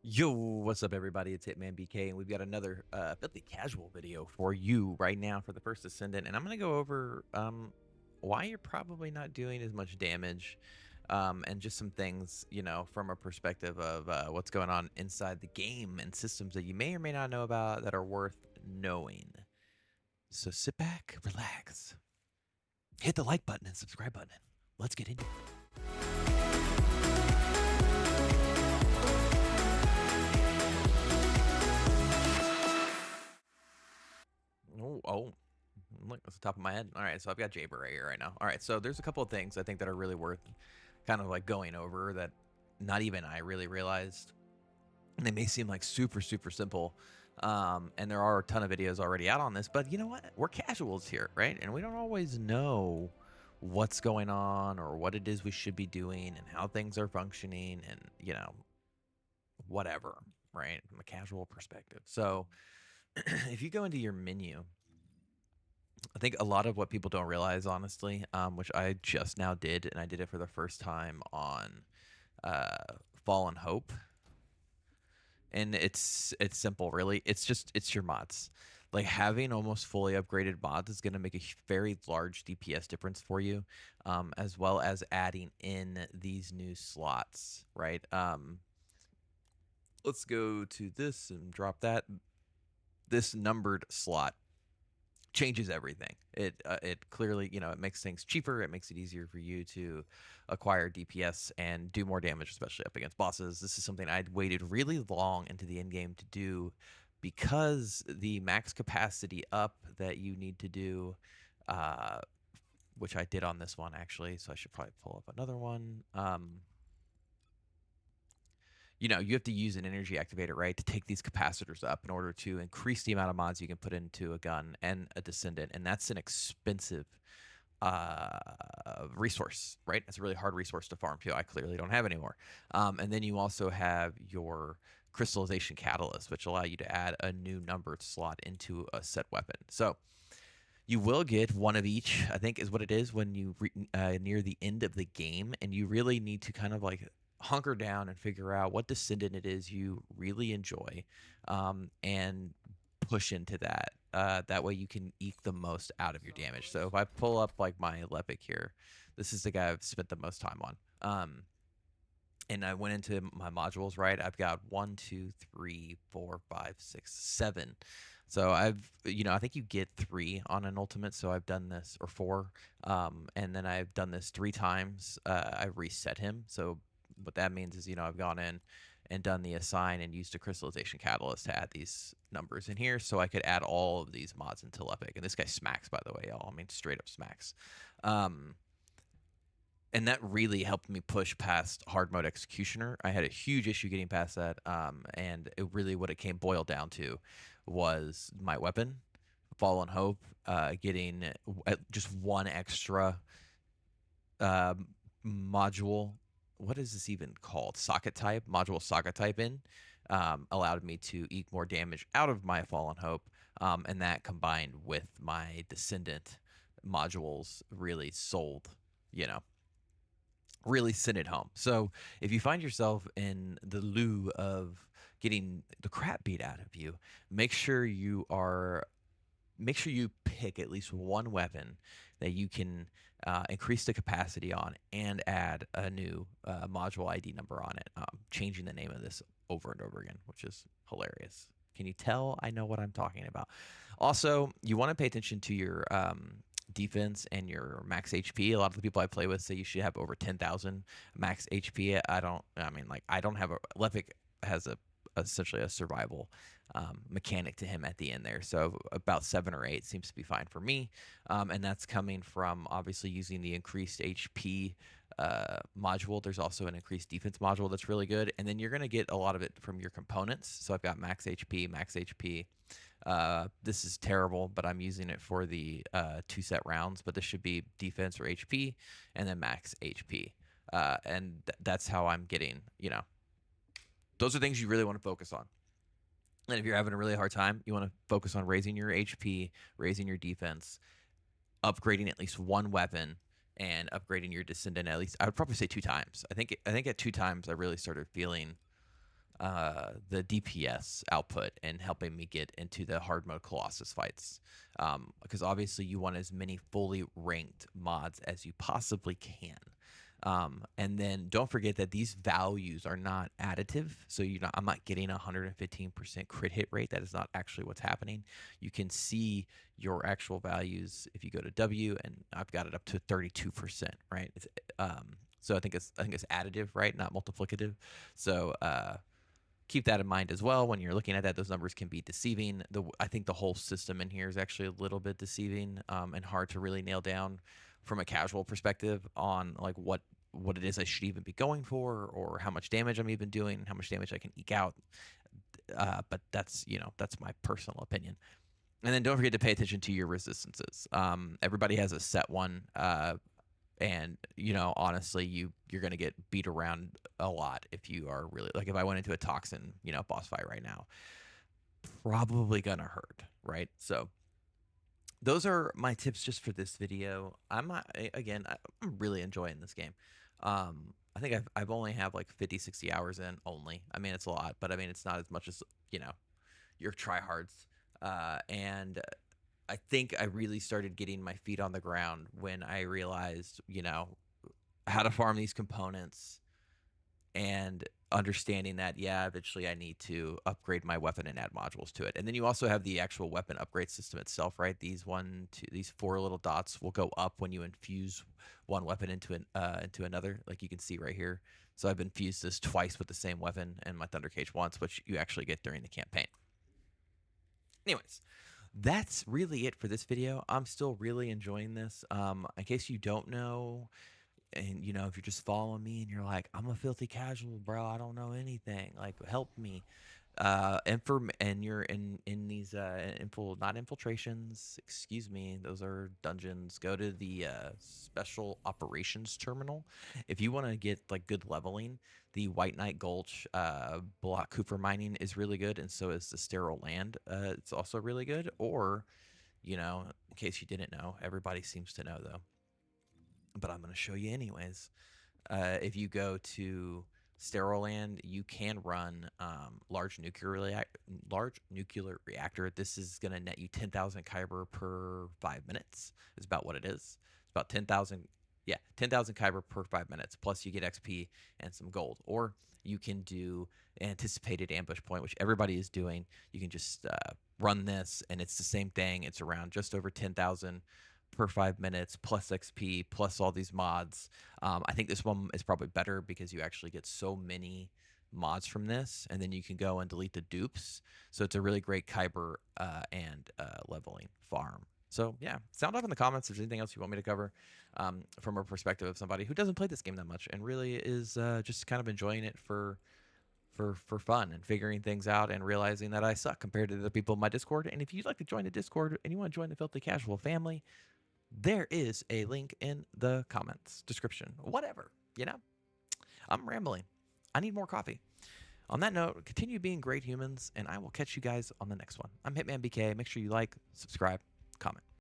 Yo, what's up, everybody? It's Hitmanbk, and we've got another filthy casual video for you right now for the First Descendant. And I'm going to go over why you're probably not doing as much damage, and just some things, from a perspective of what's going on inside the game and systems that you may or may not know about that are worth knowing. So sit back, relax, hit the like button and subscribe button. Let's get into it. Oh, look, that's the top of my head. All right, so I've got Jaber right here right now. All right, so there's a couple of things I think that are really worth kind of like going over that not even I really realized. And they may seem like super, super simple. And there are a ton of videos already out on this, but you know what? We're casuals here, right? And we don't always know what's going on or what it is we should be doing and how things are functioning and, whatever, right? From a casual perspective. So if you go into your menu, I think a lot of what people don't realize, honestly, which I just now did, and I did it for the first time on Fallen Hope, and it's simple, really. It's your mods. Like having almost fully upgraded mods is going to make a very large DPS difference for you, as well as adding in these new slots, right? Let's go to this and drop that. This numbered slot changes everything. It clearly, it makes things cheaper. It makes it easier for you to acquire DPS and do more damage, especially up against bosses. This is something I'd waited really long into the end game to do because the max capacity up that you need to do, uh, which I did on this one actually. So I should probably pull up another one. You have to use an energy activator, right, to take these capacitors up in order to increase the amount of mods you can put into a gun and a descendant. And that's an expensive resource, right? It's a really hard resource to farm too. I clearly don't have anymore. And then you also have your crystallization catalyst, which allow you to add a new numbered slot into a set weapon. So you will get one of each, I think, is what it is when you near the end of the game, and you really need to kind of like hunker down and figure out what descendant it is you really enjoy, and push into that. That way you can eke the most out of your damage. So if I pull up like my Lepic here, this is the guy I've spent the most time on. And I went into my modules, right? I've got 1, 2, 3, 4, 5, 6, 7. So I think you get 3 on an ultimate. So I've done this, or 4. And then I've done this 3 times. I reset him. So what that means is, I've gone in and done the assign and used a crystallization catalyst to add these numbers in here. So I could add all of these mods into Lepic. And this guy smacks, by the way, y'all. I mean, straight up smacks. And that really helped me push past hard mode executioner. I had a huge issue getting past that, and it really what it came boiled down to was my weapon, Fallen Hope, getting just one extra uh, module. What is this even called? Socket type module socket type in allowed me to eke more damage out of my Fallen Hope, and that combined with my Descendant modules really sold. You know really send it home. So if you find yourself in the lieu of getting the crap beat out of you, make sure you are make sure you pick at least one weapon that you can increase the capacity on and add a new module ID number on it. Changing the name of this over and over again, which is hilarious. Can you tell I know what I'm talking about? Also, you want to pay attention to your defense and your max HP. A lot of the people I play with say you should have over 10,000 max HP. I don't have a Lepic has a essentially a survival mechanic to him at the end there. So about 7 or 8 seems to be fine for me. And that's coming from obviously using the increased HP module. There's also an increased defense module that's really good. And then you're going to get a lot of it from your components. So I've got max HP, max HP. This is terrible, but I'm using it for the 2 set rounds. But this should be defense or HP and then max HP. And that's how I'm getting, those are things you really want to focus on. And if you're having a really hard time, you want to focus on raising your HP, raising your defense, upgrading at least one weapon, and upgrading your descendant at least. I would probably say 2 times. I think at 2 times I really started feeling the DPS output and helping me get into the hard mode Colossus fights. Because obviously you want as many fully ranked mods as you possibly can. And then don't forget that these values are not additive. So I'm not getting 115% crit hit rate. That is not actually what's happening. You can see your actual values if you go to W, and I've got it up to 32%, right? So I think it's additive, right? Not multiplicative. So keep that in mind as well when you're looking at that. Those numbers can be deceiving. I think the whole system in here is actually a little bit deceiving, and hard to really nail down from a casual perspective on like what it is I should even be going for, or how much damage I'm even doing, how much damage I can eke out. But that's my personal opinion. And then don't forget to pay attention to your resistances. Everybody has a set one. And honestly, you're gonna get beat around a lot if you are really, like, if I went into a toxin boss fight right now, probably gonna hurt, right? So those are my tips just for this video. I'm really enjoying this game. I think I've only have like 50-60 hours in only. I mean, it's a lot, but I mean, it's not as much as your tryhards. And I think I really started getting my feet on the ground when I realized, how to farm these components, and understanding that, yeah, eventually I need to upgrade my weapon and add modules to it. And then you also have the actual weapon upgrade system itself, right? These four little dots will go up when you infuse one weapon into another, like you can see right here. So I've infused this twice with the same weapon, and my Thunder Cage once, which you actually get during the campaign. Anyways, that's really it for this video. I'm still really enjoying this. In case you don't know, and if you're just following me and you're like, I'm a filthy casual, bro, I don't know anything, like, help me. And you're in these not infiltrations, excuse me, those are dungeons. Go to the special operations terminal if you want to get like good leveling. The White Knight Gulch block Cooper mining is really good, and so is the Sterile Land. It's also really good. Or in case you didn't know, everybody seems to know though, but I'm going to show you anyways. If you go to Sterile Land, you can run large nuclear reactor. This is going to net you 10,000 kyber per 5 minutes. Is about what it is. It's about 10,000. Yeah, 10,000 kyber per 5 minutes. Plus you get XP and some gold. Or you can do anticipated ambush point, which everybody is doing. You can just run this, and it's the same thing. It's around just over 10,000 per 5 minutes, plus XP, plus all these mods. I think this one is probably better because you actually get so many mods from this, and then you can go and delete the dupes. So it's a really great kyber and leveling farm. So yeah, sound off in the comments if there's anything else you want me to cover from a perspective of somebody who doesn't play this game that much and really is just kind of enjoying it for fun and figuring things out and realizing that I suck compared to the people in my Discord. And if you'd like to join the Discord and you want to join the Filthy Casual family, there is a link in the comments, description, whatever, I'm rambling. I need more coffee. On that note, continue being great humans, and I will catch you guys on the next one. I'm Hitmanbk. Make sure you like, subscribe, comment.